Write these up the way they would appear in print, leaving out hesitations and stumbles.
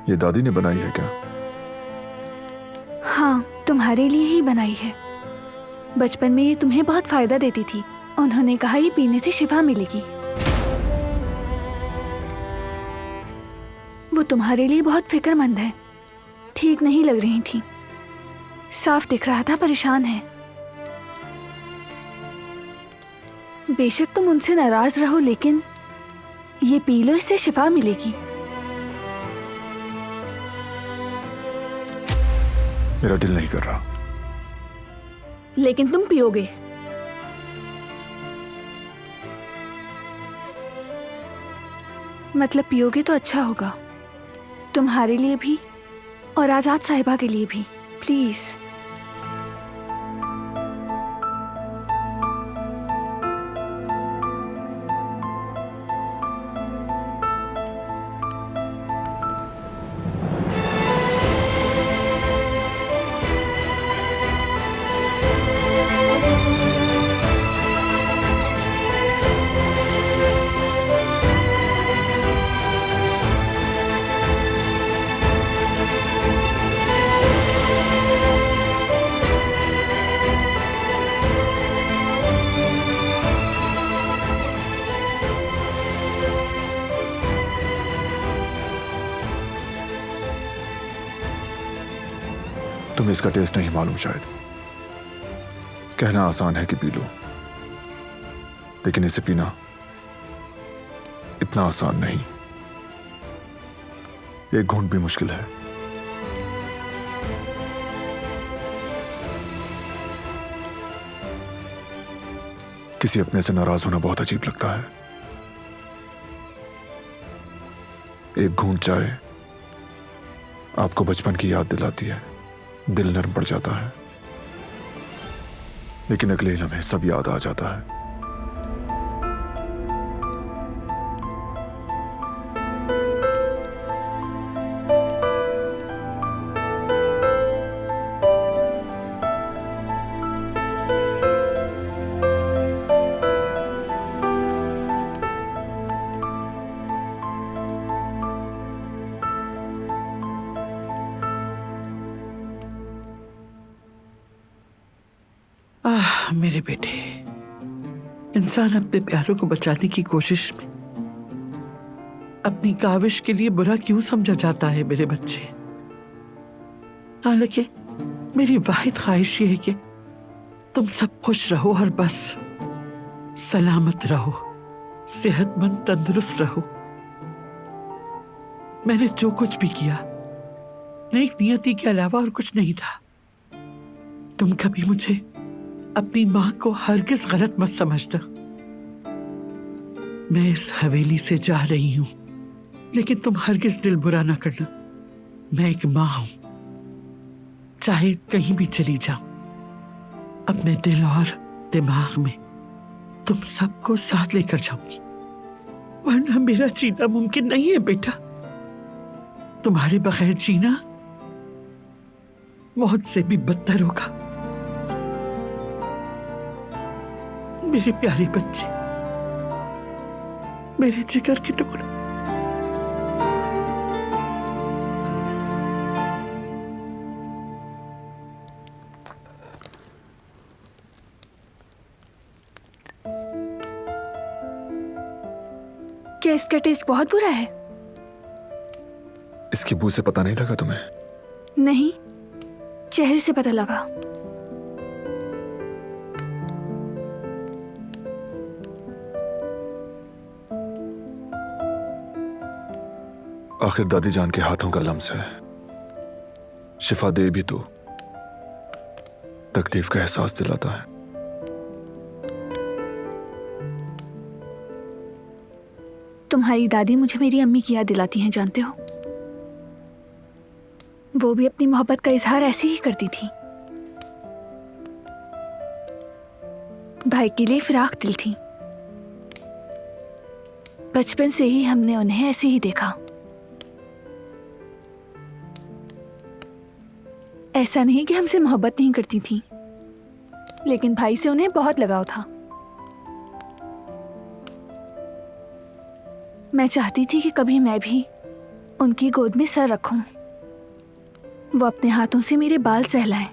ये दादी ने बनाई है क्या? हाँ, तुम्हारे लिए ही बनाई है। बचपन में ये तुम्हें बहुत फायदा देती थी। उन्होंने कहा ये पीने से शिफा मिलेगी। वो तुम्हारे लिए बहुत फिक्रमंद है। ठीक नहीं लग रही थी, साफ दिख रहा था परेशान है। बेशक तुम उनसे नाराज रहो, लेकिन ये पी लो, इससे शिफा मिलेगी। मेरा दिल नहीं कर रहा। लेकिन तुम पियोगे। मतलब पियोगे तो अच्छा होगा, तुम्हारे लिए भी और आजाद साहिबा के लिए भी। प्लीज। तुम्हें इसका टेस्ट नहीं मालूम शायद। कहना आसान है कि पी लो, लेकिन इसे पीना इतना आसान नहीं। एक घूंट भी मुश्किल है। किसी अपने से नाराज होना बहुत अजीब लगता है। एक घूंट चाय आपको बचपन की याद दिलाती है, दिल नरम पड़ जाता है, लेकिन अगले ही लम्हे सब याद आ जाता है। मेरे बेटे, इंसान अपने प्यारों को बचाने की कोशिश में अपनी काविश के लिए बुरा क्यों समझा जाता है मेरे बच्चे? हालांकि मेरी वाहिद ख्वाहिश ये है कि तुम सब खुश रहो और बस सलामत रहो, सेहतमंद तंदुरुस्त रहो। मैंने जो कुछ भी किया नेक नियति के अलावा और कुछ नहीं था। तुम कभी मुझे अपनी मां को हरगिज गलत मत समझना। मैं इस हवेली से जा रही हूं, लेकिन तुम हरगिज दिल बुरा ना करना। मैं एक मां हूं, चाहे कहीं भी चली जाऊं, अपने दिल और दिमाग में तुम सबको साथ लेकर जाऊंगी, वरना मेरा जीना मुमकिन नहीं है बेटा। तुम्हारे बगैर जीना मौत से भी बदतर होगा। मेरे प्यारे बच्चे, मेरे जिगर के टुकड़े, क्या इसका टेस्ट बहुत बुरा है? इसकी बू से पता नहीं लगा तुम्हें? नहीं, चेहरे से पता लगा। आखिर दादी जान के हाथों का लम्स है। शिफा दे भी तो तकलीफ का एहसास दिलाता है। तुम्हारी दादी मुझे मेरी अम्मी की याद दिलाती हैं, जानते हो? वो भी अपनी मोहब्बत का इजहार ऐसे ही करती थी। भाई के लिए फिराक दिल थी। बचपन से ही हमने उन्हें ऐसे ही देखा। ऐसा नहीं कि हमसे मोहब्बत नहीं करती थी, लेकिन भाई से उन्हें बहुत लगाव था। मैं चाहती थी कि कभी मैं भी उनकी गोद में सर रखूं, वो अपने हाथों से मेरे बाल सहलाएं,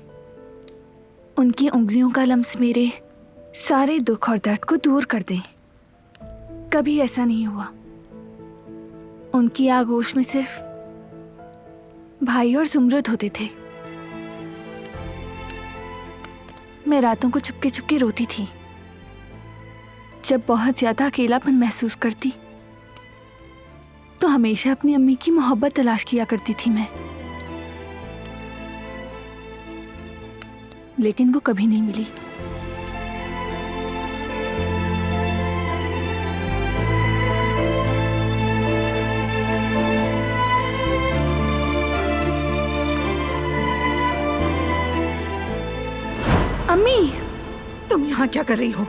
उनकी उंगलियों का लम्स मेरे सारे दुख और दर्द को दूर कर दें। कभी ऐसा नहीं हुआ। उनकी आगोश में सिर्फ भाई और जुमरुद होते थे। मैं रातों को चुपके चुपके रोती थी। जब बहुत ज्यादा अकेलापन महसूस करती तो हमेशा अपनी अम्मी की मोहब्बत तलाश किया करती थी मैं, लेकिन वो कभी नहीं मिली। अम्मी, तुम यहाँ क्या कर रही हो?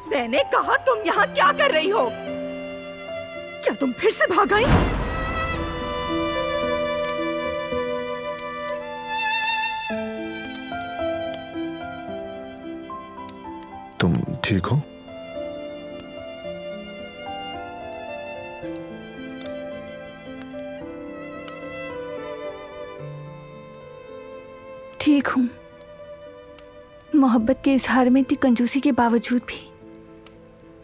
मैंने कहा तुम यहाँ क्या कर रही हो? क्या तुम फिर से भाग आई? तुम ठीक हो? ठीक हूँ। मोहब्बत के इजहार में इतनी कंजूसी के बावजूद भी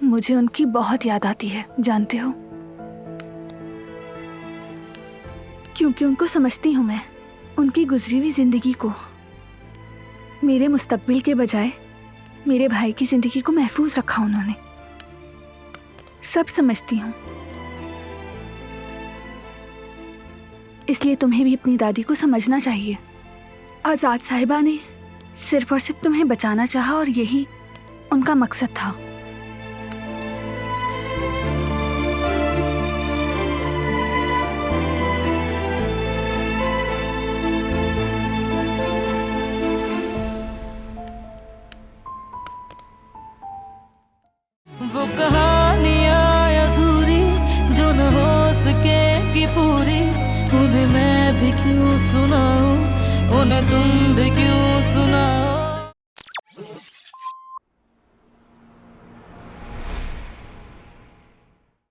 मुझे उनकी बहुत याद आती है, जानते हो? क्योंकि उनको समझती हूँ मैं, उनकी गुजरी हुई जिंदगी को। मेरे मुस्तकबिल के बजाय मेरे भाई की जिंदगी को महफूज रखा उन्होंने। सब समझती हूँ। इसलिए तुम्हें भी अपनी दादी को समझना चाहिए। आजाद साहिबा ने सिर्फ और सिर्फ तुम्हें बचाना चाहा और यही उनका मकसद था। वो कहानियाँ अधूरी जो न हो सकेगी पूरी, उन्हें मैं भी क्यों सुनाऊं, उन्हें तुम भी क्यों सुनाओ।